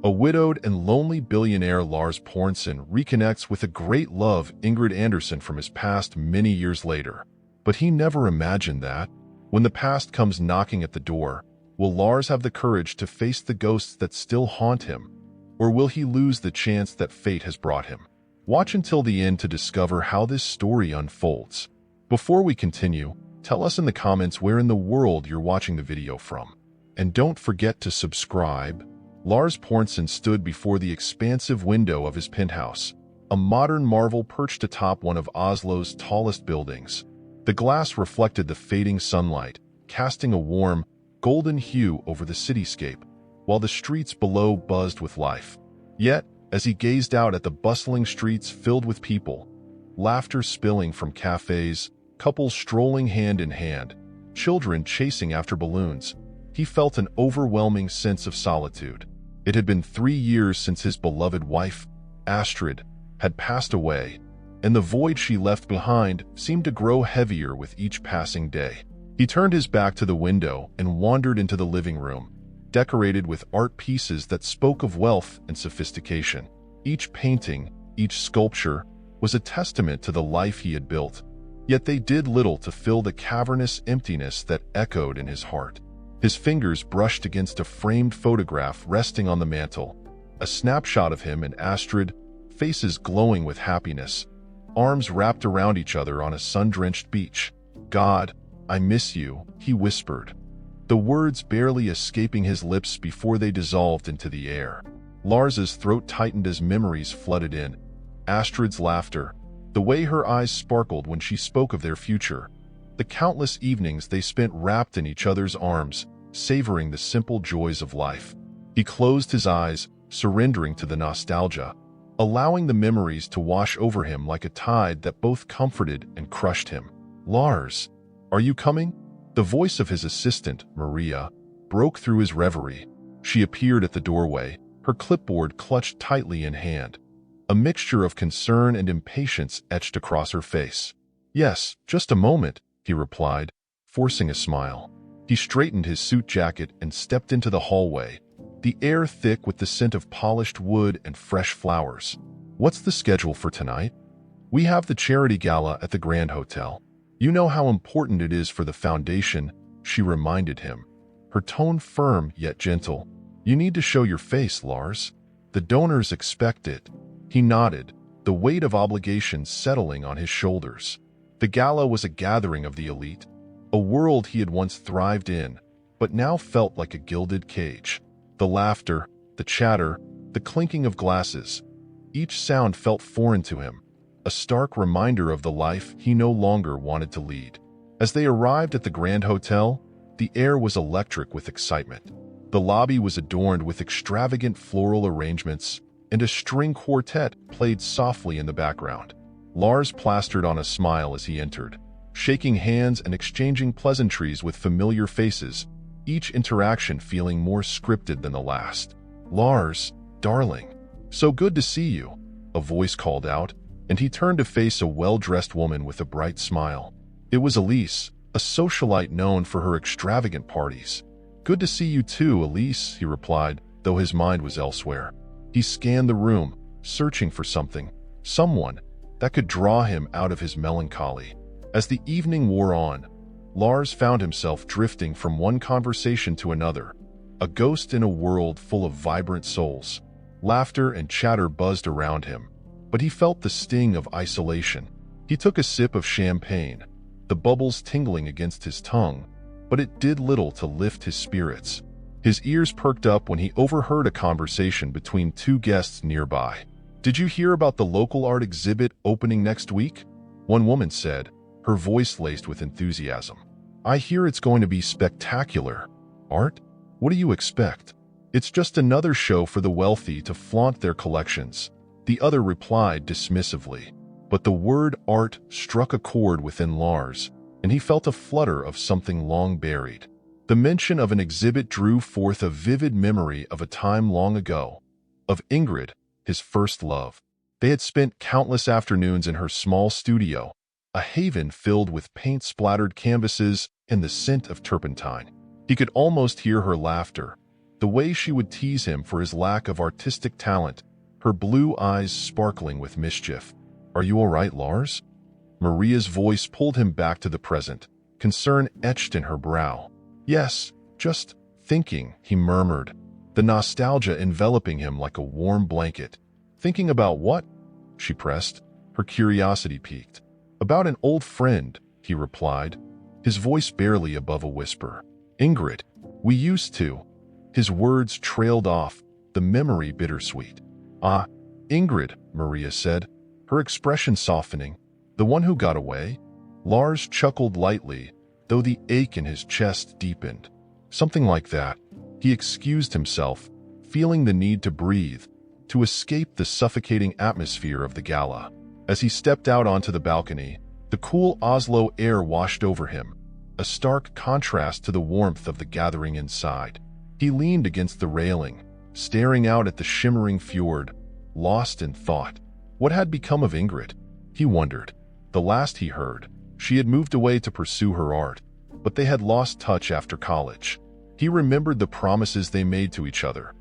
A widowed and lonely billionaire, Lars reconnects with a great love, Ingrid Anderson, from his past many years later. But he never imagined that, when the past comes knocking at the door, will Lars have the courage to face the ghosts that still haunt him? Or will he lose the chance that fate has brought him? Watch until the end to discover how this story unfolds. Before we continue, tell us in the comments where in the world you're watching the video from. And don't forget to subscribe. Lars stood before the expansive window of his penthouse, a modern marvel perched atop one of Oslo's tallest buildings. The glass reflected the fading sunlight, casting a warm, golden hue over the cityscape, while the streets below buzzed with life. Yet, as he gazed out at the bustling streets filled with people, laughter spilling from cafes, couples strolling hand in hand, children chasing after balloons, he felt an overwhelming sense of solitude. It had been 3 years since his beloved wife, Astrid, had passed away, and the void she left behind seemed to grow heavier with each passing day. He turned his back to the window and wandered into the living room, decorated with art pieces that spoke of wealth and sophistication. Each painting, each sculpture, was a testament to the life he had built, yet they did little to fill the cavernous emptiness that echoed in his heart. His fingers brushed against a framed photograph resting on the mantel, a snapshot of him and Astrid, faces glowing with happiness, arms wrapped around each other on a sun-drenched beach. "God, I miss you," he whispered, the words barely escaping his lips before they dissolved into the air. Lars's throat tightened as memories flooded in. Astrid's laughter, the way her eyes sparkled when she spoke of their future, the countless evenings they spent wrapped in each other's arms, savoring the simple joys of life. He closed his eyes, surrendering to the nostalgia, allowing the memories to wash over him like a tide that both comforted and crushed him. "Lars, are you coming?" The voice of his assistant, Maria, broke through his reverie. She appeared at the doorway, her clipboard clutched tightly in hand. A mixture of concern and impatience etched across her face. "Yes, just a moment," he replied, forcing a smile. He straightened his suit jacket and stepped into the hallway, the air thick with the scent of polished wood and fresh flowers. "What's the schedule for tonight?" "We have the charity gala at the Grand Hotel. You know how important it is for the foundation," she reminded him, her tone firm yet gentle. "You need to show your face, Lars. The donors expect it." He nodded, the weight of obligation settling on his shoulders. The gala was a gathering of the elite, a world he had once thrived in, but now felt like a gilded cage. The laughter, the chatter, the clinking of glasses, each sound felt foreign to him, a stark reminder of the life he no longer wanted to lead. As they arrived at the Grand Hotel, the air was electric with excitement. The lobby was adorned with extravagant floral arrangements, and a string quartet played softly in the background. Lars plastered on a smile as he entered, shaking hands and exchanging pleasantries with familiar faces, each interaction feeling more scripted than the last. "Lars, darling, so good to see you," a voice called out, and he turned to face a well-dressed woman with a bright smile. It was Elise, a socialite known for her extravagant parties. "Good to see you too, Elise," he replied, though his mind was elsewhere. He scanned the room, searching for someone that could draw him out of his melancholy. As the evening wore on, Lars found himself drifting from one conversation to another, a ghost in a world full of vibrant souls. Laughter and chatter buzzed around him, but he felt the sting of isolation. He took a sip of champagne, the bubbles tingling against his tongue, but it did little to lift his spirits. His ears perked up when he overheard a conversation between two guests nearby. "Did you hear about the local art exhibit opening next week?" one woman said, her voice laced with enthusiasm. "I hear it's going to be spectacular." "Art? What do you expect? It's just another show for the wealthy to flaunt their collections," the other replied dismissively. But the word art struck a chord within Lars, and he felt a flutter of something long buried. The mention of an exhibit drew forth a vivid memory of a time long ago, of Ingrid, his first love. They had spent countless afternoons in her small studio, a haven filled with paint-splattered canvases and the scent of turpentine. He could almost hear her laughter, The way she would tease him for his lack of artistic talent, her blue eyes sparkling with mischief. "Are you all right, Lars?" Maria's voice pulled him back to the present, concern etched in her brow. "Yes, just thinking," he murmured, the nostalgia enveloping him like a warm blanket. "Thinking about what?" she pressed, her curiosity piqued. "About an old friend," he replied, his voice barely above a whisper. "Ingrid. We used to." His words trailed off, the memory bittersweet. "Ah, Ingrid," Maria said, her expression softening. "The one who got away?" Lars chuckled lightly, though the ache in his chest deepened. "Something like that." He excused himself, feeling the need to breathe, to escape the suffocating atmosphere of the gala. As he stepped out onto the balcony, the cool Oslo air washed over him, a stark contrast to the warmth of the gathering inside. He leaned against the railing, staring out at the shimmering fjord, lost in thought. What had become of Ingrid? He wondered. The last he heard, she had moved away to pursue her art, but they had lost touch after college. He remembered the promises they made to each other,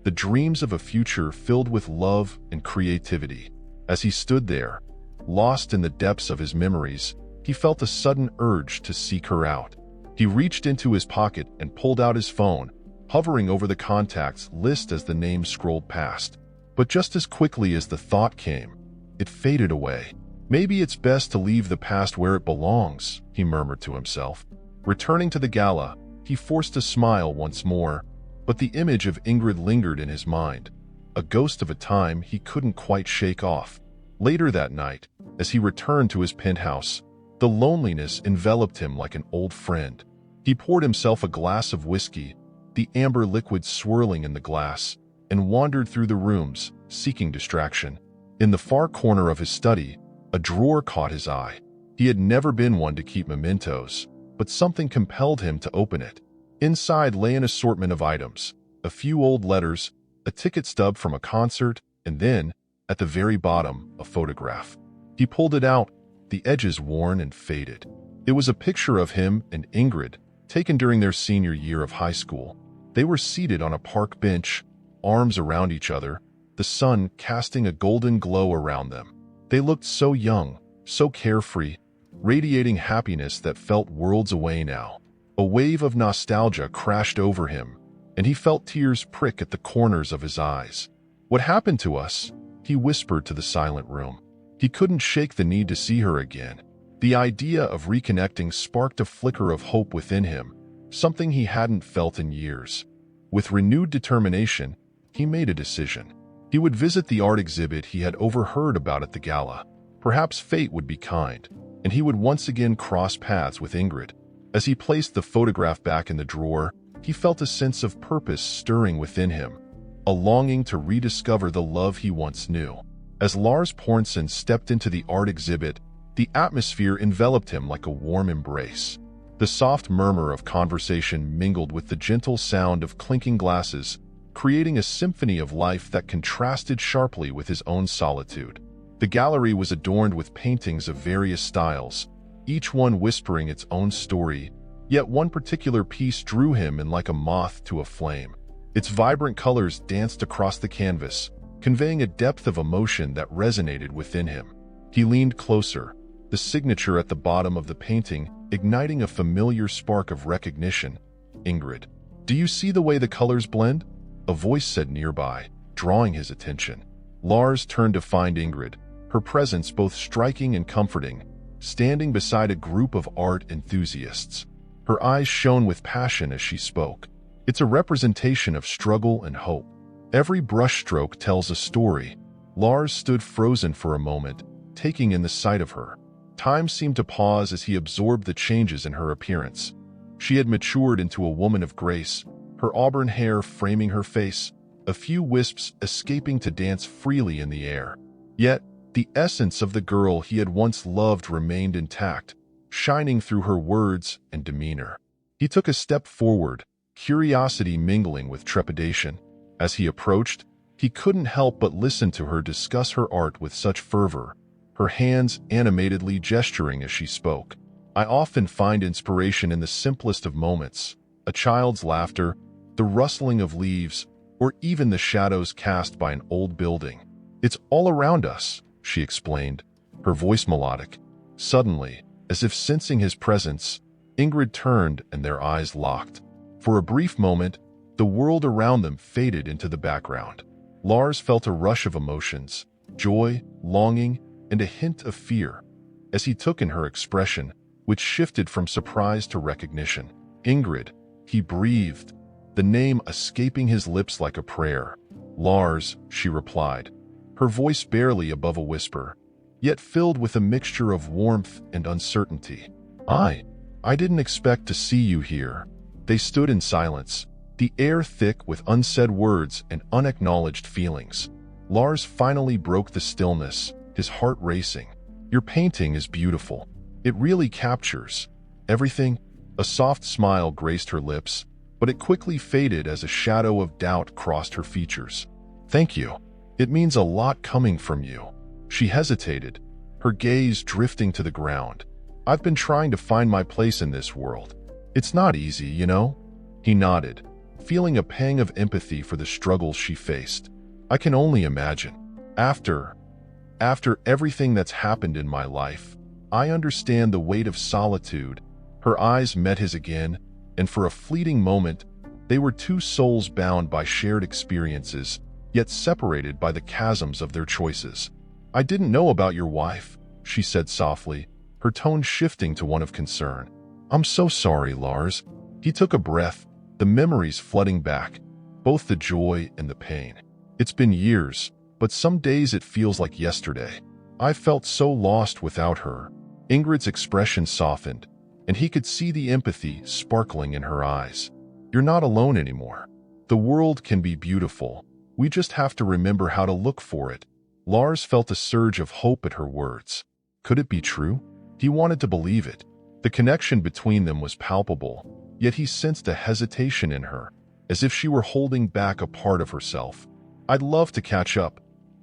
the dreams of a future filled with love and creativity. As he stood there, lost in the depths of his memories, he felt a sudden urge to seek her out. He reached into his pocket and pulled out his phone, hovering over the contacts list as the name scrolled past. But just as quickly as the thought came, it faded away. "Maybe it's best to leave the past where it belongs," he murmured to himself. Returning to the gala, he forced a smile once more, but the image of Ingrid lingered in his mind, a ghost of a time he couldn't quite shake off. Later that night, as he returned to his penthouse, the loneliness enveloped him like an old friend. He poured himself a glass of whiskey, the amber liquid swirling in the glass, and wandered through the rooms, seeking distraction. In the far corner of his study, a drawer caught his eye. He had never been one to keep mementos, but something compelled him to open it. Inside lay an assortment of items, a few old letters, a ticket stub from a concert, and then, at the very bottom, a photograph. He pulled it out, the edges worn and faded. It was a picture of him and Ingrid, taken during their senior year of high school. They were seated on a park bench, arms around each other, the sun casting a golden glow around them. They looked so young, so carefree, radiating happiness that felt worlds away now. A wave of nostalgia crashed over him, and he felt tears prick at the corners of his eyes. "What happened to us?" he whispered to the silent room. He couldn't shake the need to see her again. The idea of reconnecting sparked a flicker of hope within him, something he hadn't felt in years. With renewed determination, he made a decision. He would visit the art exhibit he had overheard about at the gala. Perhaps fate would be kind, and he would once again cross paths with Ingrid. As he placed the photograph back in the drawer, he felt a sense of purpose stirring within him, a longing to rediscover the love he once knew. As Lars Pornsen stepped into the art exhibit, the atmosphere enveloped him like a warm embrace. The soft murmur of conversation mingled with the gentle sound of clinking glasses, creating a symphony of life that contrasted sharply with his own solitude. The gallery was adorned with paintings of various styles, each one whispering its own story, yet one particular piece drew him in like a moth to a flame. Its vibrant colors danced across the canvas, conveying a depth of emotion that resonated within him. He leaned closer, the signature at the bottom of the painting igniting a familiar spark of recognition. "Ingrid, do you see the way the colors blend?" a voice said nearby, drawing his attention. Lars turned to find Ingrid, her presence both striking and comforting, standing beside a group of art enthusiasts. Her eyes shone with passion as she spoke. "It's a representation of struggle and hope. Every brushstroke tells a story." Lars stood frozen for a moment, taking in the sight of her. Time seemed to pause as he absorbed the changes in her appearance. She had matured into a woman of grace, her auburn hair framing her face, a few wisps escaping to dance freely in the air. Yet, the essence of the girl he had once loved remained intact, shining through her words and demeanor. He took a step forward, curiosity mingling with trepidation. As he approached, he couldn't help but listen to her discuss her art with such fervor, her hands animatedly gesturing as she spoke. "I often find inspiration in the simplest of moments, a child's laughter, the rustling of leaves, or even the shadows cast by an old building. "It's all around us," she explained, her voice melodic. Suddenly, as if sensing his presence, Ingrid turned and their eyes locked. For a brief moment, the world around them faded into the background. Lars felt a rush of emotions, joy, longing, and a hint of fear, as he took in her expression, which shifted from surprise to recognition. "Ingrid," he breathed, the name escaping his lips like a prayer. "Lars," she replied, her voice barely above a whisper, yet filled with a mixture of warmth and uncertainty. I didn't expect to see you here." They stood in silence, the air thick with unsaid words and unacknowledged feelings. Lars finally broke the stillness, his heart racing. "Your painting is beautiful. It really captures everything." A soft smile graced her lips, but it quickly faded as a shadow of doubt crossed her features. "Thank you. It means a lot coming from you." She hesitated, her gaze drifting to the ground. "I've been trying to find my place in this world. It's not easy, you know?" He nodded, feeling a pang of empathy for the struggles she faced. "I can only imagine. After everything that's happened in my life, I understand the weight of solitude." Her eyes met his again, and for a fleeting moment, they were two souls bound by shared experiences, yet separated by the chasms of their choices. "I didn't know about your wife," she said softly, her tone shifting to one of concern. "I'm so sorry, Lars." He took a breath, the memories flooding back, both the joy and the pain. "It's been years, but some days it feels like yesterday. I felt so lost without her." Ingrid's expression softened, and he could see the empathy sparkling in her eyes. "You're not alone anymore. The world can be beautiful. We just have to remember how to look for it." Lars felt a surge of hope at her words. Could it be true? He wanted to believe it. The connection between them was palpable, yet he sensed a hesitation in her, as if she were holding back a part of herself. "I'd love to catch up,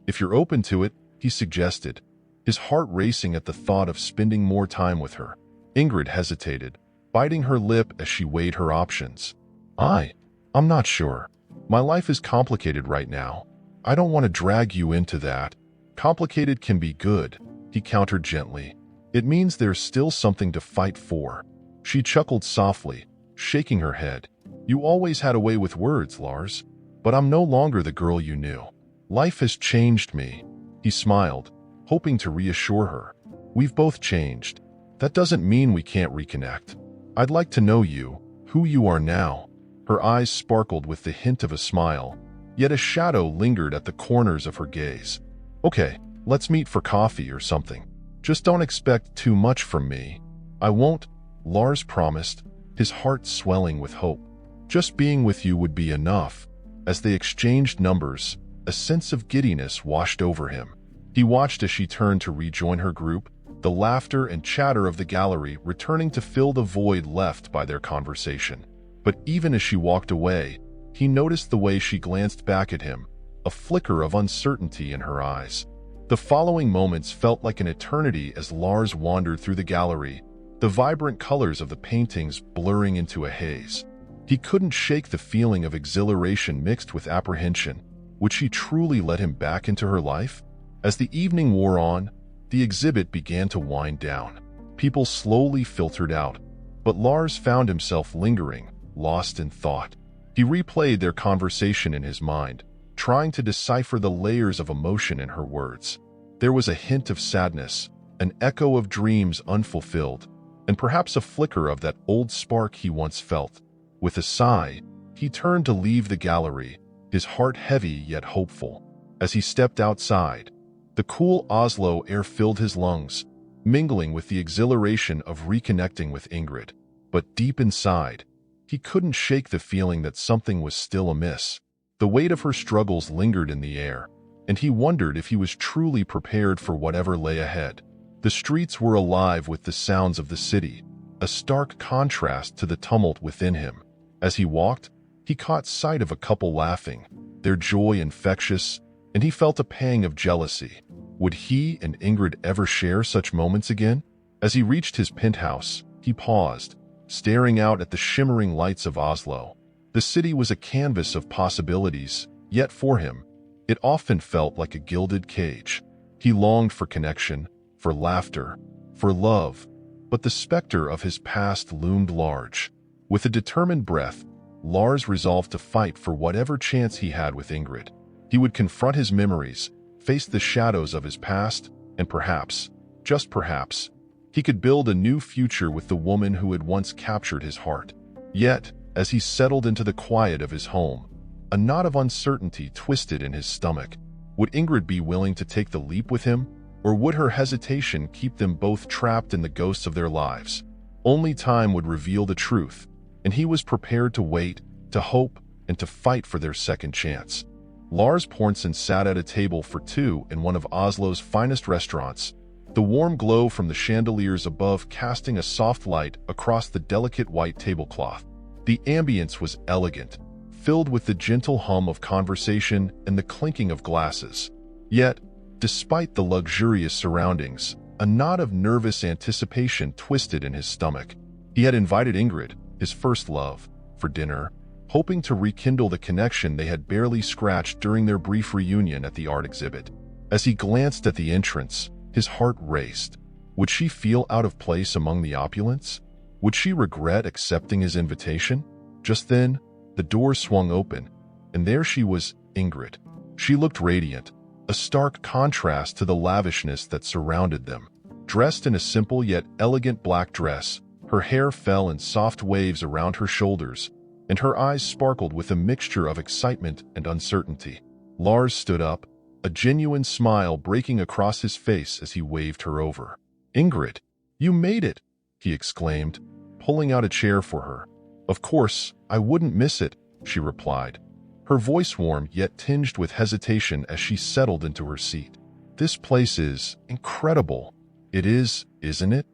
if you're open to it," he suggested, his heart racing at the thought of spending more time with her. Ingrid hesitated, biting her lip as she weighed her options. I'm not sure. My life is complicated right now. I don't want to drag you into that." "Complicated can be good," he countered gently. "It means there's still something to fight for." She chuckled softly, shaking her head. "You always had a way with words, Lars, but I'm no longer the girl you knew. Life has changed me." He smiled, hoping to reassure her. "We've both changed. That doesn't mean we can't reconnect. I'd like to know you, who you are now." Her eyes sparkled with the hint of a smile, yet a shadow lingered at the corners of her gaze. "Okay, let's meet for coffee or something. Just don't expect too much from me." "I won't," Lars promised, his heart swelling with hope. "Just being with you would be enough." As they exchanged numbers, a sense of giddiness washed over him. He watched as she turned to rejoin her group, the laughter and chatter of the gallery returning to fill the void left by their conversation. But even as she walked away, he noticed the way she glanced back at him, a flicker of uncertainty in her eyes. The following moments felt like an eternity as Lars wandered through the gallery, the vibrant colors of the paintings blurring into a haze. He couldn't shake the feeling of exhilaration mixed with apprehension. Would she truly let him back into her life? As the evening wore on, the exhibit began to wind down. People slowly filtered out, but Lars found himself lingering, lost in thought. He replayed their conversation in his mind, trying to decipher the layers of emotion in her words. There was a hint of sadness, an echo of dreams unfulfilled, and perhaps a flicker of that old spark he once felt. With a sigh, he turned to leave the gallery, his heart heavy yet hopeful. As he stepped outside, the cool Oslo air filled his lungs, mingling with the exhilaration of reconnecting with Ingrid. But deep inside, he couldn't shake the feeling that something was still amiss. The weight of her struggles lingered in the air, and he wondered if he was truly prepared for whatever lay ahead. The streets were alive with the sounds of the city, a stark contrast to the tumult within him. As he walked, he caught sight of a couple laughing, their joy infectious, and he felt a pang of jealousy. Would he and Ingrid ever share such moments again? As he reached his penthouse, he paused, staring out at the shimmering lights of Oslo. The city was a canvas of possibilities, yet for him, it often felt like a gilded cage. He longed for connection, for laughter, for love, but the specter of his past loomed large. With a determined breath, Lars resolved to fight for whatever chance he had with Ingrid. He would confront his memories, face the shadows of his past, and perhaps, just perhaps, he could build a new future with the woman who had once captured his heart. Yet, as he settled into the quiet of his home, a knot of uncertainty twisted in his stomach. Would Ingrid be willing to take the leap with him, or would her hesitation keep them both trapped in the ghosts of their lives? Only time would reveal the truth, and he was prepared to wait, to hope, and to fight for their second chance. Lars Pornsen sat at a table for two in one of Oslo's finest restaurants, the warm glow from the chandeliers above casting a soft light across the delicate white tablecloth. The ambience was elegant, filled with the gentle hum of conversation and the clinking of glasses. Yet, despite the luxurious surroundings, a knot of nervous anticipation twisted in his stomach. He had invited Ingrid, his first love, for dinner, hoping to rekindle the connection they had barely scratched during their brief reunion at the art exhibit. As he glanced at the entrance, his heart raced. Would she feel out of place among the opulence? Would she regret accepting his invitation? Just then, the door swung open, and there she was, Ingrid. She looked radiant, a stark contrast to the lavishness that surrounded them. Dressed in a simple yet elegant black dress, her hair fell in soft waves around her shoulders, and her eyes sparkled with a mixture of excitement and uncertainty. Lars stood up, a genuine smile breaking across his face as he waved her over. "Ingrid, you made it!" he exclaimed, pulling out a chair for her. "Of course, I wouldn't miss it," she replied, her voice warm yet tinged with hesitation as she settled into her seat. "This place is incredible." "It is, isn't it?"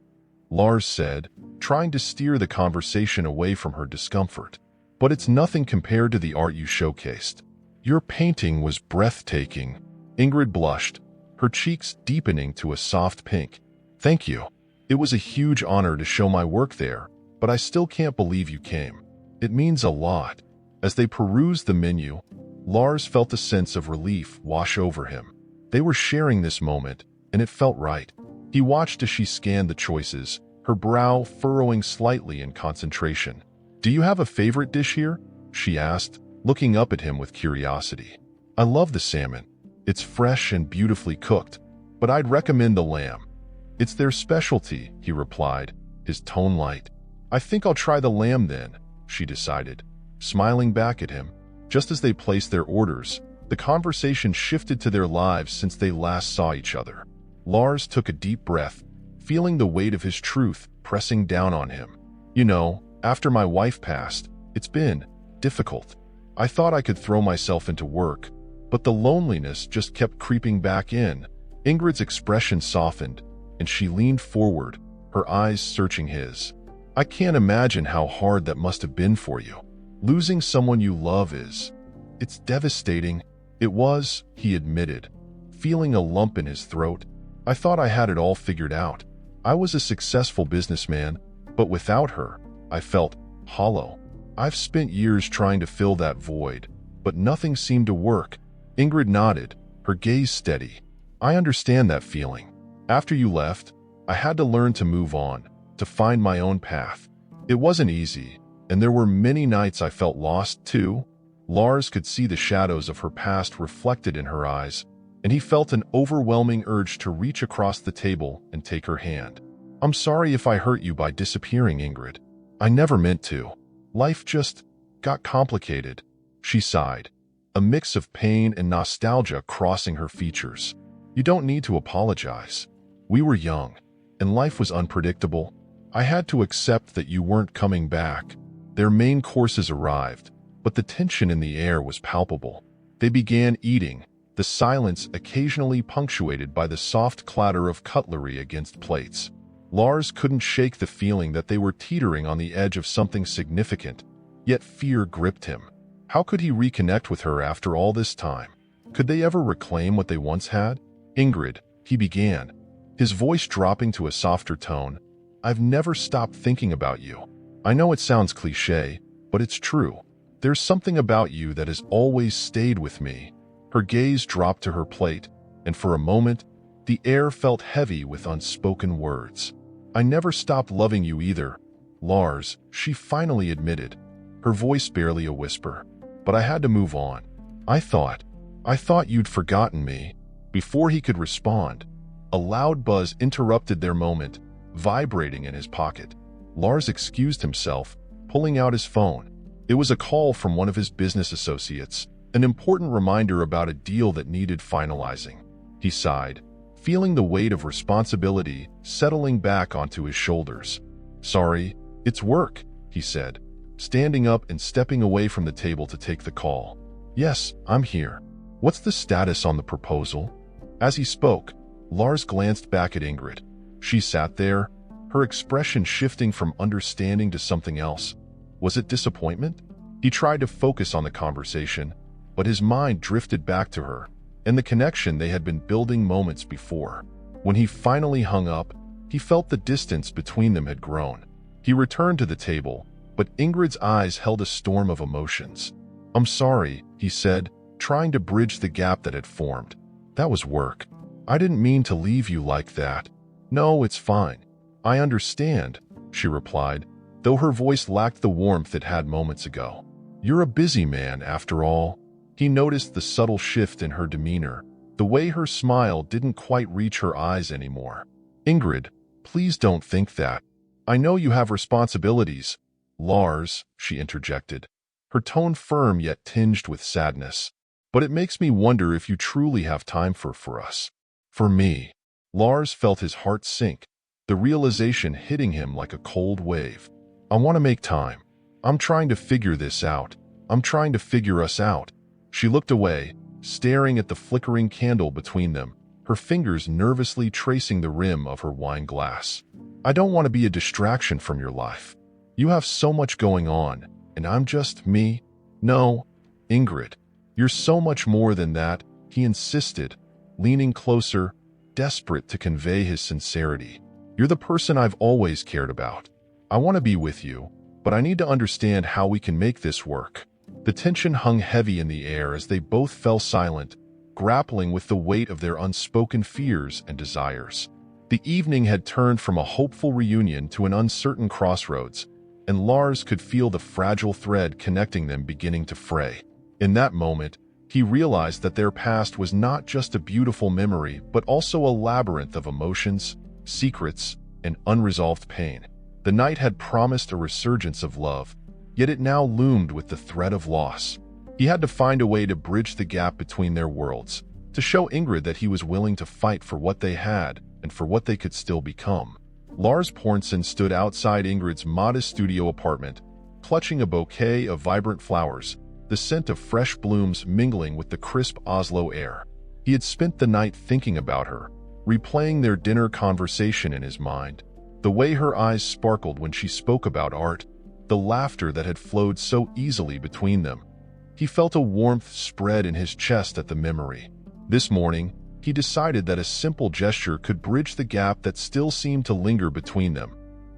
Lars said, trying to steer the conversation away from her discomfort. "But it's nothing compared to the art you showcased. Your painting was breathtaking." Ingrid blushed, her cheeks deepening to a soft pink. "Thank you. It was a huge honor to show my work there, but I still can't believe you came. It means a lot." As they perused the menu, Lars felt a sense of relief wash over him. They were sharing this moment, and it felt right. He watched as she scanned the choices, her brow furrowing slightly in concentration. "Do you have a favorite dish here?" she asked, looking up at him with curiosity. "I love the salmon. It's fresh and beautifully cooked, but I'd recommend the lamb." "It's their specialty," he replied, his tone light. "I think I'll try the lamb then," she decided, smiling back at him. Just as they placed their orders, the conversation shifted to their lives since they last saw each other. Lars took a deep breath, feeling the weight of his truth pressing down on him. "You know, after my wife passed, it's been difficult. I thought I could throw myself into work, but the loneliness just kept creeping back in." Ingrid's expression softened, and she leaned forward, her eyes searching his. "I can't imagine how hard that must have been for you. Losing someone you love it's devastating." "It was," he admitted, feeling a lump in his throat. "I thought I had it all figured out. I was a successful businessman, but without her, I felt hollow. I've spent years trying to fill that void, but nothing seemed to work." Ingrid nodded, her gaze steady. "I understand that feeling. After you left, I had to learn to move on, to find my own path. It wasn't easy, and there were many nights I felt lost too." Lars could see the shadows of her past reflected in her eyes, and he felt an overwhelming urge to reach across the table and take her hand. "I'm sorry if I hurt you by disappearing, Ingrid. I never meant to. Life just got complicated," she sighed, a mix of pain and nostalgia crossing her features. "You don't need to apologize. We were young, and life was unpredictable. I had to accept that you weren't coming back." Their main courses arrived, but the tension in the air was palpable. They began eating, the silence occasionally punctuated by the soft clatter of cutlery against plates. Lars couldn't shake the feeling that they were teetering on the edge of something significant, yet fear gripped him. How could he reconnect with her after all this time? Could they ever reclaim what they once had? "Ingrid," he began, his voice dropping to a softer tone, "I've never stopped thinking about you. I know it sounds cliché, but it's true. There's something about you that has always stayed with me." Her gaze dropped to her plate, and for a moment, the air felt heavy with unspoken words. "I never stopped loving you either, Lars," she finally admitted, her voice barely a whisper. "But I had to move on. I thought you'd forgotten me." Before he could respond, a loud buzz interrupted their moment, vibrating in his pocket. Lars excused himself, pulling out his phone. It was a call from one of his business associates, an important reminder about a deal that needed finalizing. He sighed, feeling the weight of responsibility settling back onto his shoulders. "Sorry, it's work," he said, standing up and stepping away from the table to take the call. "Yes, I'm here. What's the status on the proposal?" As he spoke, Lars glanced back at Ingrid. She sat there, her expression shifting from understanding to something else. Was it disappointment? He tried to focus on the conversation, but his mind drifted back to her and the connection they had been building moments before. When he finally hung up, he felt the distance between them had grown. He returned to the table, but Ingrid's eyes held a storm of emotions. "I'm sorry," he said, trying to bridge the gap that had formed. "That was work. I didn't mean to leave you like that." "No, it's fine. I understand," she replied, though her voice lacked the warmth it had moments ago. "You're a busy man, after all." He noticed the subtle shift in her demeanor, the way her smile didn't quite reach her eyes anymore. "Ingrid, please don't think that. I know you have responsibilities." "Lars," she interjected, her tone firm yet tinged with sadness. "But it makes me wonder if you truly have time for us." "For me." Lars felt his heart sink, the realization hitting him like a cold wave. "I want to make time. I'm trying to figure this out. I'm trying to figure us out." She looked away, staring at the flickering candle between them, her fingers nervously tracing the rim of her wine glass. "I don't want to be a distraction from your life. You have so much going on, and I'm just me." "No, Ingrid, you're so much more than that," he insisted, leaning closer, desperate to convey his sincerity. "You're the person I've always cared about. I want to be with you, but I need to understand how we can make this work." The tension hung heavy in the air as they both fell silent, grappling with the weight of their unspoken fears and desires. The evening had turned from a hopeful reunion to an uncertain crossroads, and Lars could feel the fragile thread connecting them beginning to fray. In that moment, he realized that their past was not just a beautiful memory, but also a labyrinth of emotions, secrets, and unresolved pain. The night had promised a resurgence of love, yet it now loomed with the threat of loss. He had to find a way to bridge the gap between their worlds, to show Ingrid that he was willing to fight for what they had and for what they could still become. Lars Pornsen stood outside Ingrid's modest studio apartment, clutching a bouquet of vibrant flowers, the scent of fresh blooms mingling with the crisp Oslo air. He had spent the night thinking about her, replaying their dinner conversation in his mind. The way her eyes sparkled when she spoke about art, the laughter that had flowed so easily between them. He felt a warmth spread in his chest at the memory. This morning, he decided that a simple gesture could bridge the gap that still seemed to linger between them,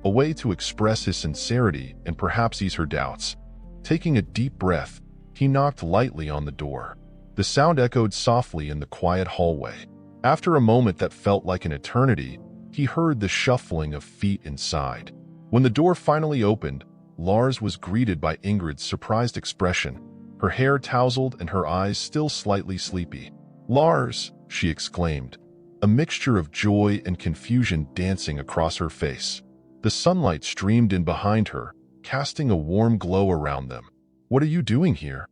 a way to express his sincerity and perhaps ease her doubts. Taking a deep breath, he knocked lightly on the door. The sound echoed softly in the quiet hallway. After a moment that felt like an eternity, he heard the shuffling of feet inside. When the door finally opened, Lars was greeted by Ingrid's surprised expression, her hair tousled and her eyes still slightly sleepy. "Lars!" she exclaimed, a mixture of joy and confusion dancing across her face. The sunlight streamed in behind her, casting a warm glow around them. "What are you doing here?"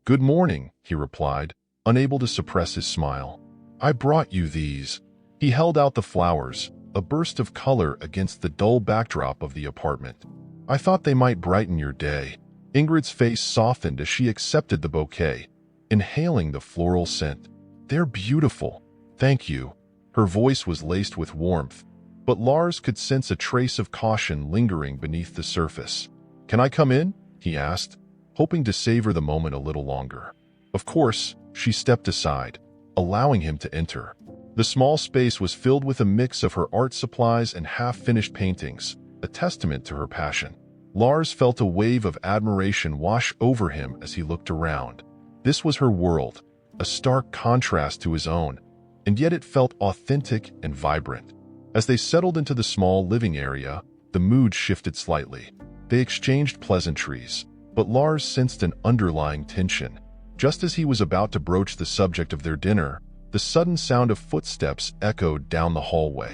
"Good morning," he replied, unable to suppress his smile. "I brought you these." He held out the flowers, a burst of color against the dull backdrop of the apartment. "I thought they might brighten your day." Ingrid's face softened as she accepted the bouquet, inhaling the floral scent. "They're beautiful. Thank you." Her voice was laced with warmth, but Lars could sense a trace of caution lingering beneath the surface. "Can I come in?" he asked, hoping to savor the moment a little longer. Of course, she stepped aside, allowing him to enter. The small space was filled with a mix of her art supplies and half-finished paintings, a testament to her passion. Lars felt a wave of admiration wash over him as he looked around. This was her world, a stark contrast to his own, and yet it felt authentic and vibrant. As they settled into the small living area, the mood shifted slightly. They exchanged pleasantries, but Lars sensed an underlying tension. Just as he was about to broach the subject of their dinner, the sudden sound of footsteps echoed down the hallway.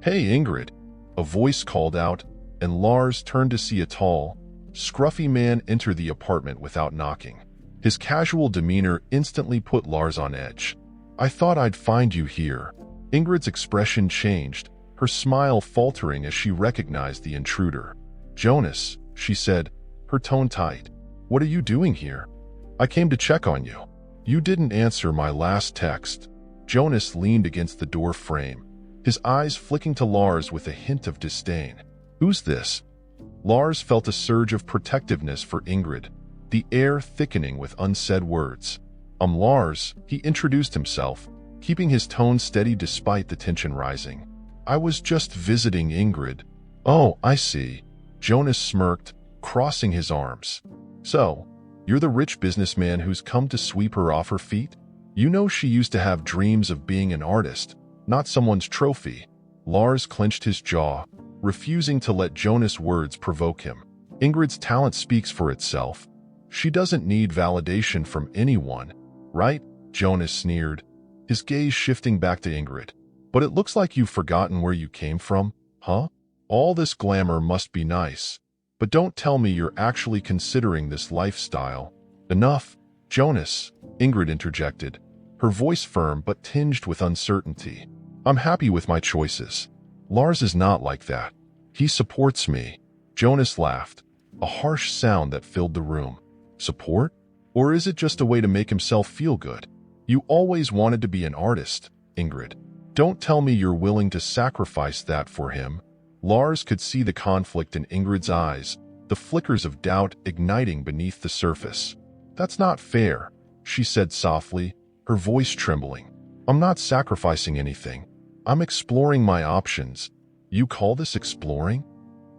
"Hey, Ingrid," a voice called out, and Lars turned to see a tall, scruffy man enter the apartment without knocking. His casual demeanor instantly put Lars on edge. "I thought I'd find you here." Ingrid's expression changed, her smile faltering as she recognized the intruder. "Jonas," she said, her tone tight. "What are you doing here?" "I came to check on you. You didn't answer my last text." Jonas leaned against the door frame, his eyes flicking to Lars with a hint of disdain. "Who's this?" Lars felt a surge of protectiveness for Ingrid, the air thickening with unsaid words. "I'm Lars," he introduced himself, keeping his tone steady despite the tension rising. "I was just visiting Ingrid." "Oh, I see." Jonas smirked, crossing his arms. "So, you're the rich businessman who's come to sweep her off her feet? You know she used to have dreams of being an artist, not someone's trophy." Lars clenched his jaw, refusing to let Jonas' words provoke him. Ingrid's talent speaks for itself. She doesn't need validation from anyone, right? Jonas sneered, his gaze shifting back to Ingrid. "But it looks like you've forgotten where you came from, huh? All this glamour must be nice. But don't tell me you're actually considering this lifestyle." "Enough, Jonas," Ingrid interjected, her voice firm but tinged with uncertainty. "I'm happy with my choices. Lars is not like that. He supports me." Jonas laughed, a harsh sound that filled the room. "Support? Or is it just a way to make himself feel good? You always wanted to be an artist, Ingrid. Don't tell me you're willing to sacrifice that for him." Lars could see the conflict in Ingrid's eyes, the flickers of doubt igniting beneath the surface. "That's not fair," she said softly, her voice trembling. "I'm not sacrificing anything. I'm exploring my options." "You call this exploring?"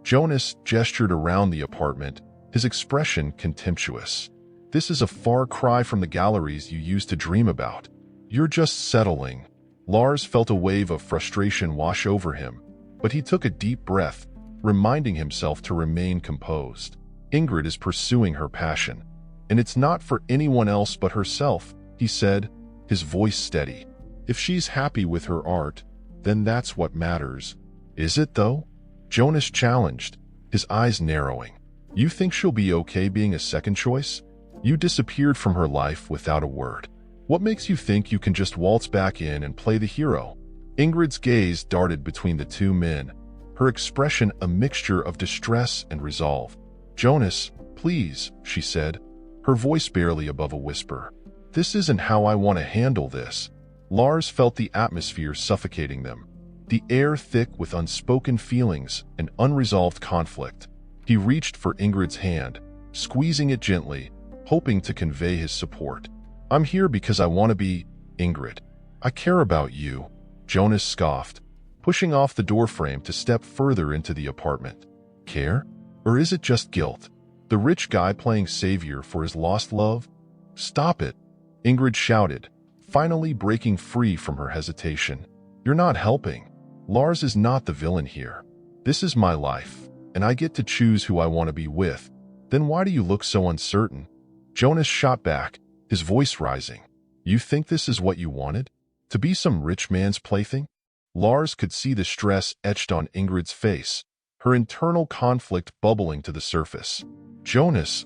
Jonas gestured around the apartment, his expression contemptuous. "This is a far cry from the galleries you used to dream about. You're just settling." Lars felt a wave of frustration wash over him, but he took a deep breath, reminding himself to remain composed. Ingrid is pursuing her passion, and it's not for anyone else but herself, he said, his voice steady. "If she's happy with her art, then that's what matters." "Is it, though?" Jonas challenged, his eyes narrowing. "You think she'll be okay being a second choice? You disappeared from her life without a word. What makes you think you can just waltz back in and play the hero?" Ingrid's gaze darted between the two men, her expression a mixture of distress and resolve. "Jonas, please," she said, her voice barely above a whisper. "This isn't how I want to handle this." Lars felt the atmosphere suffocating them, the air thick with unspoken feelings and unresolved conflict. He reached for Ingrid's hand, squeezing it gently, hoping to convey his support. "I'm here because I want to be, Ingrid. I care about you." Jonas scoffed, pushing off the doorframe to step further into the apartment. "Care? Or is it just guilt? The rich guy playing savior for his lost love?" "Stop it," Ingrid shouted, finally breaking free from her hesitation. "You're not helping. Lars is not the villain here. This is my life, and I get to choose who I want to be with. Then why do you look so uncertain?" Jonas shot back, his voice rising. "You think this is what you wanted? To be some rich man's plaything?" Lars could see the stress etched on Ingrid's face, her internal conflict bubbling to the surface. "Jonas,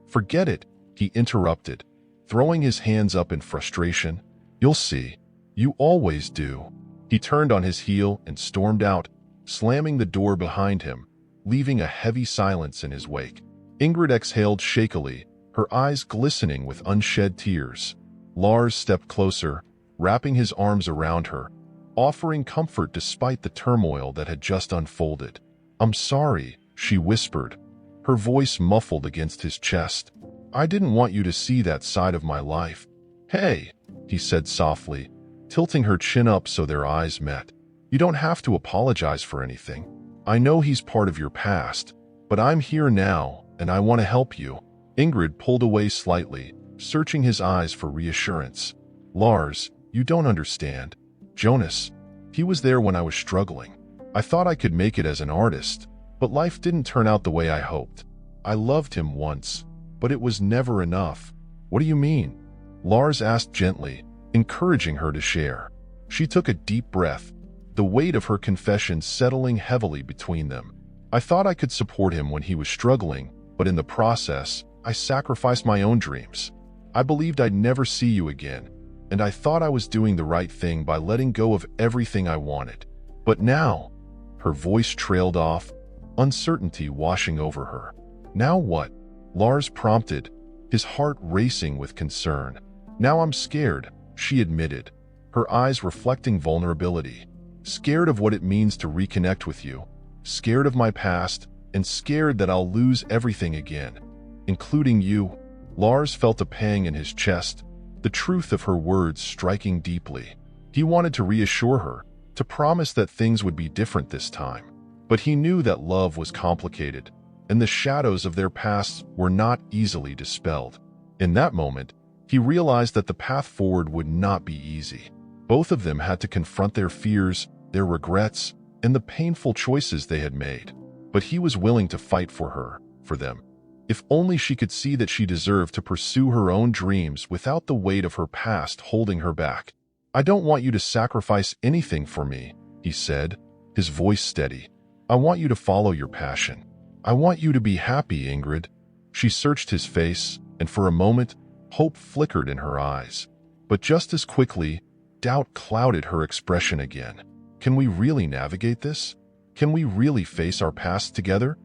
Forget it," he interrupted, throwing his hands up in frustration. "You'll see. You always do." He turned on his heel and stormed out, slamming the door behind him, leaving a heavy silence in his wake. Ingrid exhaled shakily, her eyes glistening with unshed tears. Lars stepped closer, wrapping his arms around her, offering comfort despite the turmoil that had just unfolded. "I'm sorry," she whispered, her voice muffled against his chest. "I didn't want you to see that side of my life." "Hey," he said softly, tilting her chin up so their eyes met. "You don't have to apologize for anything. I know he's part of your past, But I'm here now, and I want to help you. Ingrid pulled away slightly, searching his eyes for reassurance. Lars, you don't understand. Jonas, he was there when I was struggling. I thought I could make it as an artist, but life didn't turn out the way I hoped. I loved him once, but it was never enough. What do you mean? Lars asked gently, encouraging her to share. She took a deep breath, the weight of her confession settling heavily between them. I thought I could support him when he was struggling, but in the process, I sacrificed my own dreams. I believed I'd never see you again, and I thought I was doing the right thing by letting go of everything I wanted. But now, her voice trailed off, uncertainty washing over her. Now what? Lars prompted, his heart racing with concern. Now I'm scared, she admitted, her eyes reflecting vulnerability. Scared of what it means to reconnect with you, scared of my past, and scared that I'll lose everything again, including you. Lars felt a pang in his chest, the truth of her words striking deeply. He wanted to reassure her, to promise that things would be different this time. But he knew that love was complicated, and the shadows of their pasts were not easily dispelled. In that moment, he realized that the path forward would not be easy. Both of them had to confront their fears, their regrets, and the painful choices they had made. But he was willing to fight for her, for them. If only she could see that she deserved to pursue her own dreams without the weight of her past holding her back. I don't want you to sacrifice anything for me, he said, his voice steady. I want you to follow your passion. I want you to be happy, Ingrid. She searched his face, and for a moment, hope flickered in her eyes. But just as quickly, doubt clouded her expression again. Can we really navigate this? Can we really face our past together?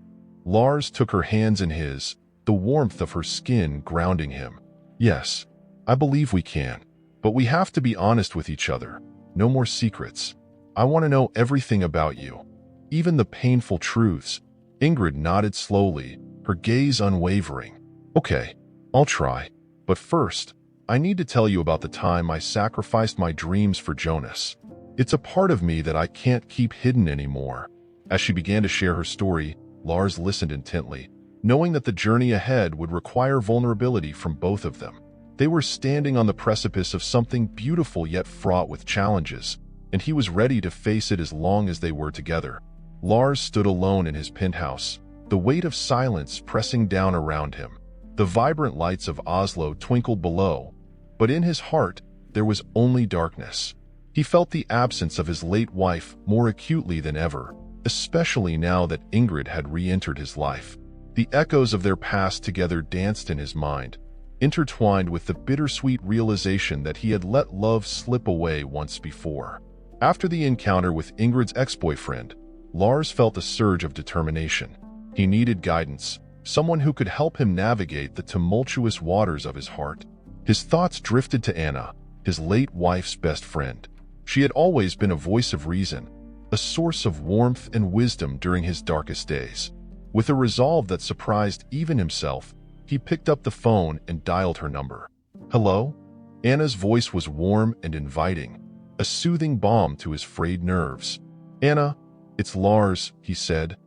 Lars took her hands in his, the warmth of her skin grounding him. Yes, I believe we can. But we have to be honest with each other. No more secrets. I want to know everything about you. Even the painful truths. Ingrid nodded slowly, her gaze unwavering. Okay, I'll try. But first, I need to tell you about the time I sacrificed my dreams for Jonas. It's a part of me that I can't keep hidden anymore. As she began to share her story, Lars listened intently, knowing that the journey ahead would require vulnerability from both of them. They were standing on the precipice of something beautiful yet fraught with challenges, and he was ready to face it as long as they were together. Lars stood alone in his penthouse, the weight of silence pressing down around him. The vibrant lights of Oslo twinkled below, but in his heart there was only darkness. He felt the absence of his late wife more acutely than ever, especially now that Ingrid had re-entered his life. The echoes of their past together danced in his mind, intertwined with the bittersweet realization that he had let love slip away once before. After the encounter with Ingrid's ex-boyfriend, Lars felt a surge of determination. He needed guidance, someone who could help him navigate the tumultuous waters of his heart. His thoughts drifted to Anna, his late wife's best friend. She had always been a voice of reason, a source of warmth and wisdom during his darkest days. With a resolve that surprised even himself, he picked up the phone and dialed her number. Hello? Anna's voice was warm and inviting, a soothing balm to his frayed nerves. Anna, it's Lars, he said,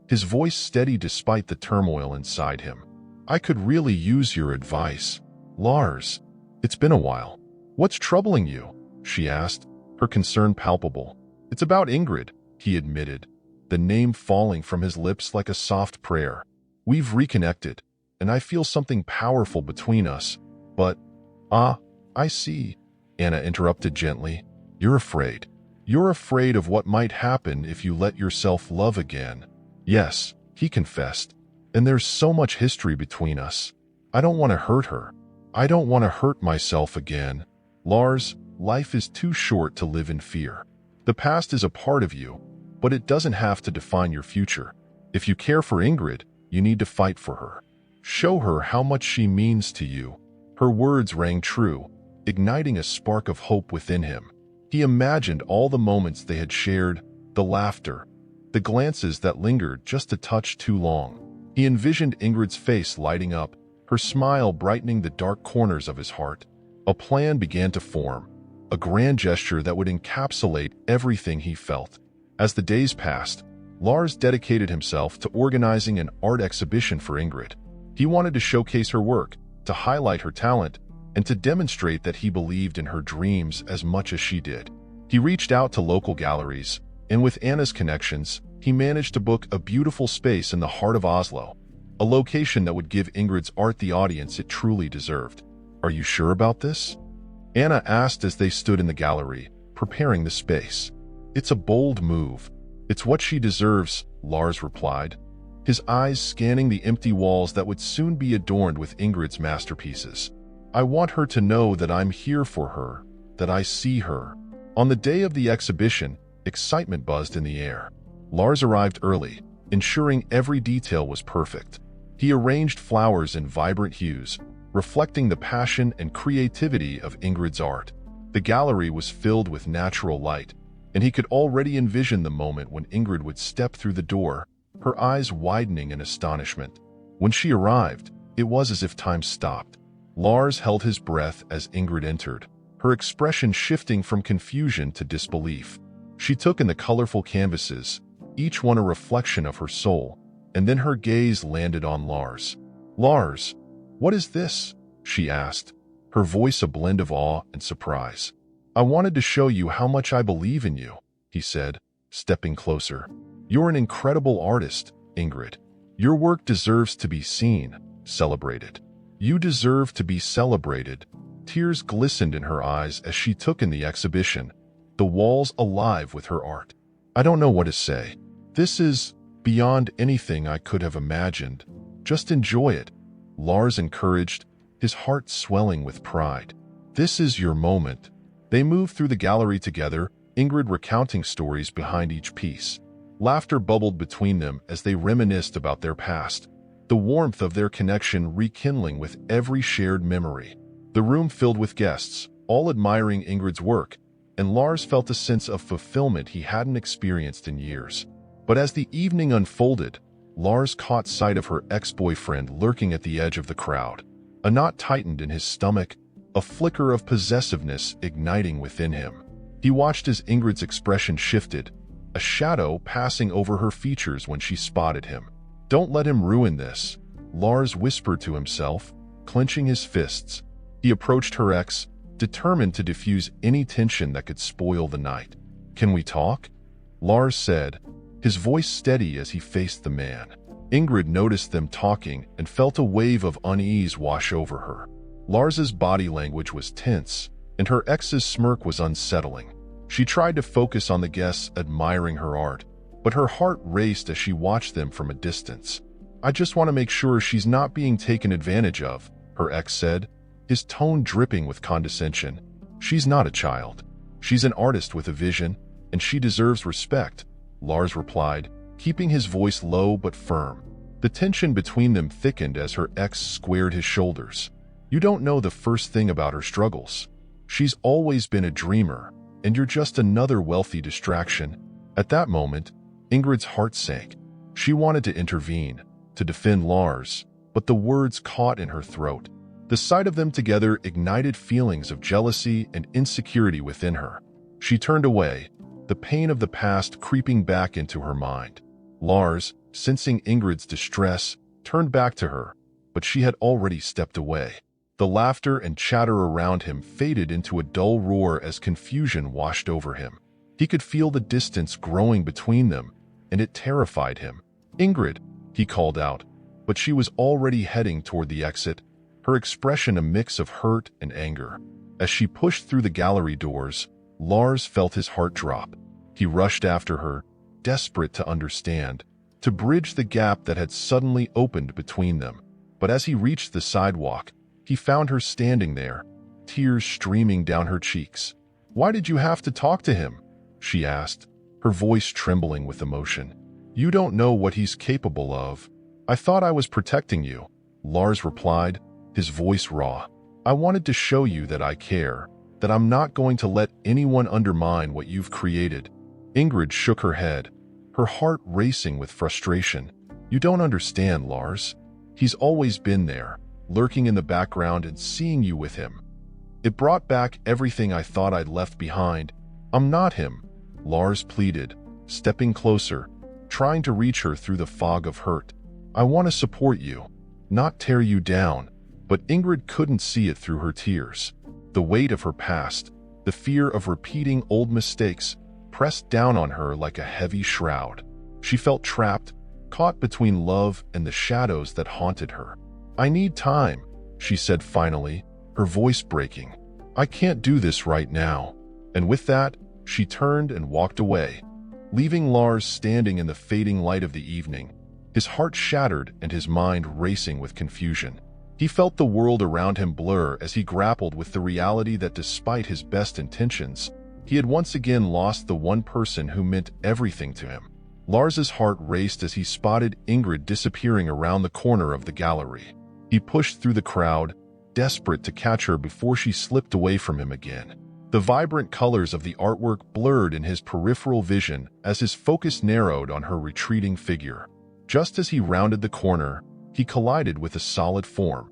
his voice steady despite the turmoil inside him. I could really use your advice. Lars, it's been a while. What's troubling you? She asked, her concern palpable. It's about Ingrid, he admitted, the name falling from his lips like a soft prayer. We've reconnected, and I feel something powerful between us, but… I see, Anna interrupted gently. You're afraid. You're afraid of what might happen if you let yourself love again. Yes, he confessed, and there's so much history between us. I don't want to hurt her. I don't want to hurt myself again. Lars, life is too short to live in fear. The past is a part of you, but it doesn't have to define your future. If you care for Ingrid, you need to fight for her. Show her how much she means to you. Her words rang true, igniting a spark of hope within him. He imagined all the moments they had shared, the laughter, the glances that lingered just a touch too long. He envisioned Ingrid's face lighting up, her smile brightening the dark corners of his heart. A plan began to form, a grand gesture that would encapsulate everything he felt. As the days passed, Lars dedicated himself to organizing an art exhibition for Ingrid. He wanted to showcase her work, to highlight her talent, and to demonstrate that he believed in her dreams as much as she did. He reached out to local galleries, and with Anna's connections, he managed to book a beautiful space in the heart of Oslo, a location that would give Ingrid's art the audience it truly deserved. "Are you sure about this?" Anna asked as they stood in the gallery, preparing the space. "It's a bold move. It's what she deserves," Lars replied, his eyes scanning the empty walls that would soon be adorned with Ingrid's masterpieces. "I want her to know that I'm here for her, that I see her." On the day of the exhibition, excitement buzzed in the air. Lars arrived early, ensuring every detail was perfect. He arranged flowers in vibrant hues, reflecting the passion and creativity of Ingrid's art. The gallery was filled with natural light, and he could already envision the moment when Ingrid would step through the door, her eyes widening in astonishment. When she arrived, it was as if time stopped. Lars held his breath as Ingrid entered, her expression shifting from confusion to disbelief. She took in the colorful canvases, each one a reflection of her soul, and then her gaze landed on Lars. "Lars, what is this?" she asked, her voice a blend of awe and surprise. "I wanted to show you how much I believe in you," he said, stepping closer. "You're an incredible artist, Ingrid. Your work deserves to be seen, celebrated. You deserve to be celebrated." Tears glistened in her eyes as she took in the exhibition, the walls alive with her art. "I don't know what to say. This is beyond anything I could have imagined. Just enjoy it," Lars encouraged, his heart swelling with pride. "This is your moment." They moved through the gallery together, Ingrid recounting stories behind each piece. Laughter bubbled between them as they reminisced about their past, the warmth of their connection rekindling with every shared memory. The room filled with guests, all admiring Ingrid's work, and Lars felt a sense of fulfillment he hadn't experienced in years. But as the evening unfolded, Lars caught sight of her ex-boyfriend lurking at the edge of the crowd. A knot tightened in his stomach, a flicker of possessiveness igniting within him. He watched as Ingrid's expression shifted, a shadow passing over her features when she spotted him. "Don't let him ruin this," Lars whispered to himself, clenching his fists. He approached her ex, determined to diffuse any tension that could spoil the night. "Can we talk?" Lars said, his voice steady as he faced the man. Ingrid noticed them talking and felt a wave of unease wash over her. Lars's body language was tense, and her ex's smirk was unsettling. She tried to focus on the guests admiring her art, but her heart raced as she watched them from a distance. "I just want to make sure she's not being taken advantage of," her ex said, his tone dripping with condescension. "She's not a child. She's an artist with a vision, and she deserves respect," Lars replied, keeping his voice low but firm. The tension between them thickened as her ex squared his shoulders. "You don't know the first thing about her struggles. She's always been a dreamer, and you're just another wealthy distraction." At that moment, Ingrid's heart sank. She wanted to intervene, to defend Lars, but the words caught in her throat. The sight of them together ignited feelings of jealousy and insecurity within her. She turned away, the pain of the past creeping back into her mind. Lars, sensing Ingrid's distress, turned back to her, but she had already stepped away. The laughter and chatter around him faded into a dull roar as confusion washed over him. He could feel the distance growing between them, and it terrified him. "Ingrid," he called out, but she was already heading toward the exit, her expression a mix of hurt and anger. As she pushed through the gallery doors, Lars felt his heart drop. He rushed after her, desperate to understand, to bridge the gap that had suddenly opened between them. But as he reached the sidewalk, he found her standing there, tears streaming down her cheeks. "Why did you have to talk to him?" she asked, her voice trembling with emotion. "You don't know what he's capable of." "I thought I was protecting you," Lars replied, his voice raw. "I wanted to show you that I care, that I'm not going to let anyone undermine what you've created." Ingrid shook her head, her heart racing with frustration. "You don't understand, Lars. He's always been there, lurking in the background and seeing you with him. It brought back everything I thought I'd left behind. I'm not him," Lars pleaded, stepping closer, trying to reach her through the fog of hurt. "I want to support you, not tear you down." But Ingrid couldn't see it through her tears. The weight of her past, the fear of repeating old mistakes, pressed down on her like a heavy shroud. She felt trapped, caught between love and the shadows that haunted her. "I need time," she said finally, her voice breaking. "I can't do this right now." And with that, she turned and walked away, leaving Lars standing in the fading light of the evening, his heart shattered and his mind racing with confusion. He felt the world around him blur as he grappled with the reality that despite his best intentions, he had once again lost the one person who meant everything to him. Lars's heart raced as he spotted Ingrid disappearing around the corner of the gallery. He pushed through the crowd, desperate to catch her before she slipped away from him again. The vibrant colors of the artwork blurred in his peripheral vision as his focus narrowed on her retreating figure. Just as he rounded the corner, he collided with a solid form.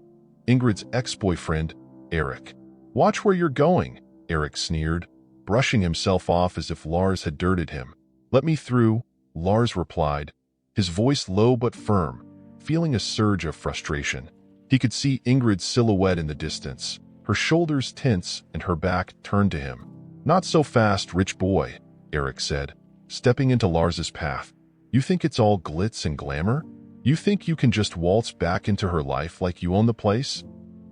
Ingrid's ex-boyfriend, Eric. "Watch where you're going," Eric sneered, brushing himself off as if Lars had dirted him. "Let me through," Lars replied, his voice low but firm, feeling a surge of frustration. He could see Ingrid's silhouette in the distance, her shoulders tense and her back turned to him. "Not so fast, rich boy," Eric said, stepping into Lars's path. "You think it's all glitz and glamour? You think you can just waltz back into her life like you own the place?"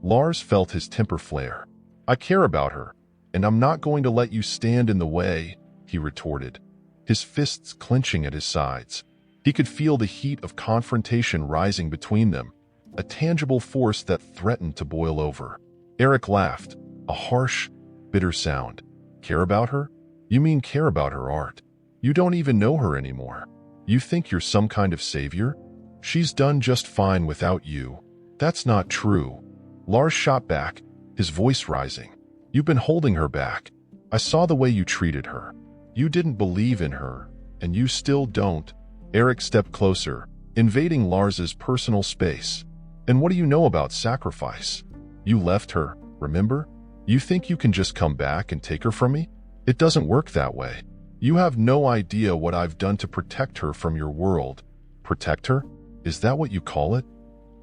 Lars felt his temper flare. "I care about her, and I'm not going to let you stand in the way," he retorted, his fists clenching at his sides. He could feel the heat of confrontation rising between them, a tangible force that threatened to boil over. Eric laughed, a harsh, bitter sound. "Care about her? You mean care about her art? You don't even know her anymore. You think you're some kind of savior? She's done just fine without you." "That's not true." Lars shot back, his voice rising. "You've been holding her back. I saw the way you treated her. You didn't believe in her, and you still don't." Eric stepped closer, invading Lars's personal space. "And what do you know about sacrifice? You left her, remember? You think you can just come back and take her from me? It doesn't work that way. You have no idea what I've done to protect her from your world." "Protect her? Is that what you call it?"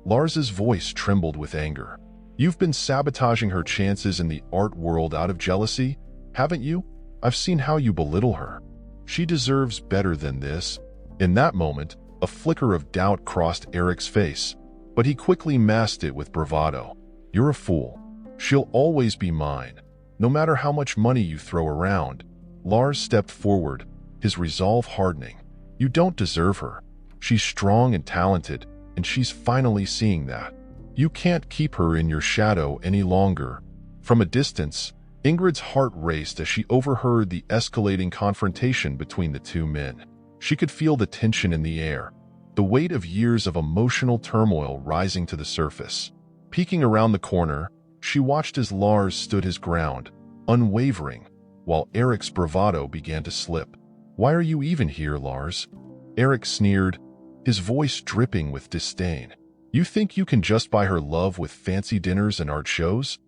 Lars's voice trembled with anger. "You've been sabotaging her chances in the art world out of jealousy, haven't you? I've seen how you belittle her. She deserves better than this." In that moment, a flicker of doubt crossed Eric's face, but he quickly masked it with bravado. "You're a fool. She'll always be mine, no matter how much money you throw around." Lars stepped forward, his resolve hardening. "You don't deserve her. She's strong and talented, and she's finally seeing that. You can't keep her in your shadow any longer." From a distance, Ingrid's heart raced as she overheard the escalating confrontation between the two men. She could feel the tension in the air, the weight of years of emotional turmoil rising to the surface. Peeking around the corner, she watched as Lars stood his ground, unwavering, while Eric's bravado began to slip. "Why are you even here, Lars?" Eric sneered, his voice dripping with disdain. "You think you can just buy her love with fancy dinners and art shows?"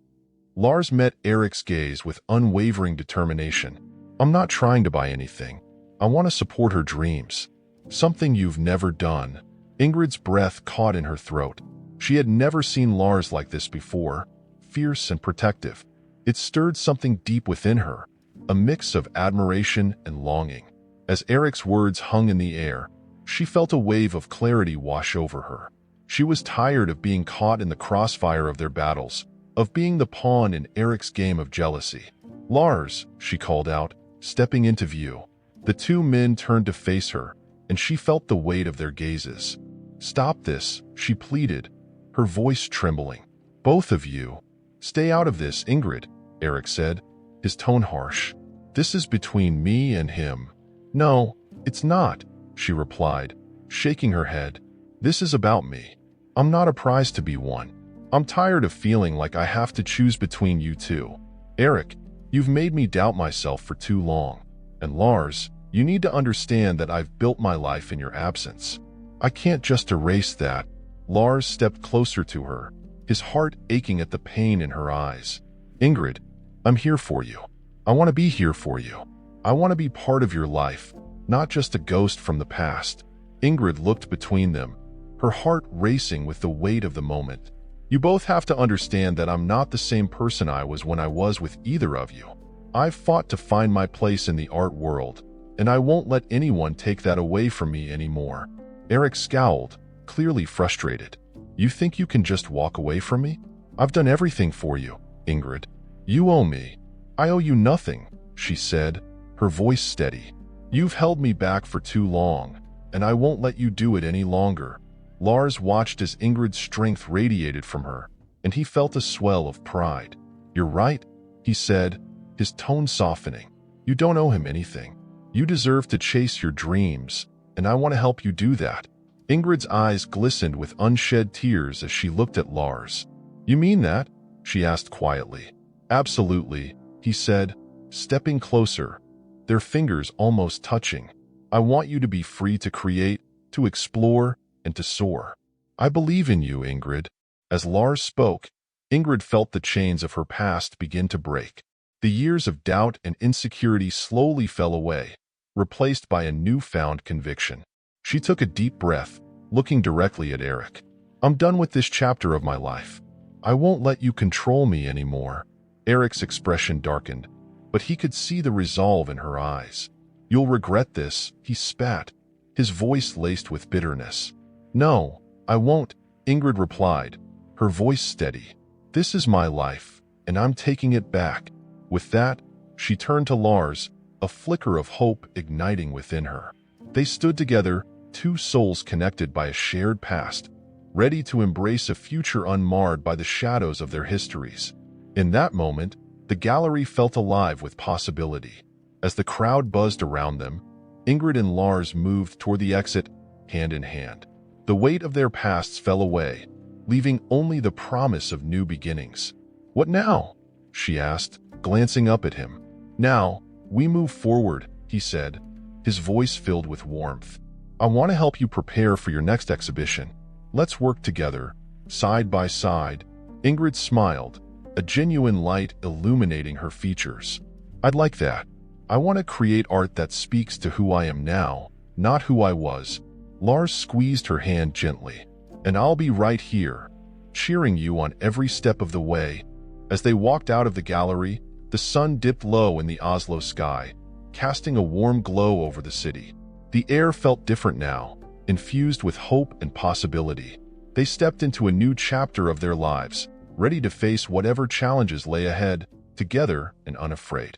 Lars met Eric's gaze with unwavering determination. "I'm not trying to buy anything. I want to support her dreams. Something you've never done." Ingrid's breath caught in her throat. She had never seen Lars like this before, fierce and protective. It stirred something deep within her, a mix of admiration and longing. As Eric's words hung in the air, she felt a wave of clarity wash over her. She was tired of being caught in the crossfire of their battles, of being the pawn in Eric's game of jealousy. "Lars," she called out, stepping into view. The two men turned to face her, and she felt the weight of their gazes. "Stop this," she pleaded, her voice trembling. "Both of you." "Stay out of this, Ingrid," Eric said, his tone harsh. "This is between me and him." "No, it's not," she replied, shaking her head. "This is about me. I'm not a prize to be won. I'm tired of feeling like I have to choose between you two. Eric, you've made me doubt myself for too long. And Lars, you need to understand that I've built my life in your absence. I can't just erase that." Lars stepped closer to her, his heart aching at the pain in her eyes. "Ingrid, I'm here for you. I want to be here for you. I want to be part of your life, not just a ghost from the past. Ingrid looked between them, her heart racing with the weight of the moment. You both have to understand that I'm not the same person I was when I was with either of you. I've fought to find my place in the art world, and I won't let anyone take that away from me anymore. Eric scowled, clearly frustrated. You think you can just walk away from me? I've done everything for you, Ingrid. You owe me. I owe you nothing, she said, her voice steady. You've held me back for too long, and I won't let you do it any longer. Lars watched as Ingrid's strength radiated from her, and he felt a swell of pride. You're right, he said, his tone softening. You don't owe him anything. You deserve to chase your dreams, and I want to help you do that. Ingrid's eyes glistened with unshed tears as she looked at Lars. You mean that? She asked quietly. Absolutely, he said, stepping closer, their fingers almost touching. I want you to be free to create, to explore, and to soar. I believe in you, Ingrid. As Lars spoke, Ingrid felt the chains of her past begin to break. The years of doubt and insecurity slowly fell away, replaced by a newfound conviction. She took a deep breath, looking directly at Eric. I'm done with this chapter of my life. I won't let you control me anymore. Eric's expression darkened, but he could see the resolve in her eyes. You'll regret this, he spat, his voice laced with bitterness. No, I won't, Ingrid replied, her voice steady. This is my life, and I'm taking it back. With that, she turned to Lars, a flicker of hope igniting within her. They stood together, two souls connected by a shared past, ready to embrace a future unmarred by the shadows of their histories. In that moment, the gallery felt alive with possibility. As the crowd buzzed around them, Ingrid and Lars moved toward the exit, hand in hand. The weight of their pasts fell away, leaving only the promise of new beginnings. What now? She asked, glancing up at him. Now, we move forward, he said, his voice filled with warmth. I want to help you prepare for your next exhibition. Let's work together, side by side. Ingrid smiled, a genuine light illuminating her features. I'd like that. I want to create art that speaks to who I am now, not who I was. Lars squeezed her hand gently. And I'll be right here, cheering you on every step of the way. As they walked out of the gallery, the sun dipped low in the Oslo sky, casting a warm glow over the city. The air felt different now, infused with hope and possibility. They stepped into a new chapter of their lives, ready to face whatever challenges lay ahead, together and unafraid.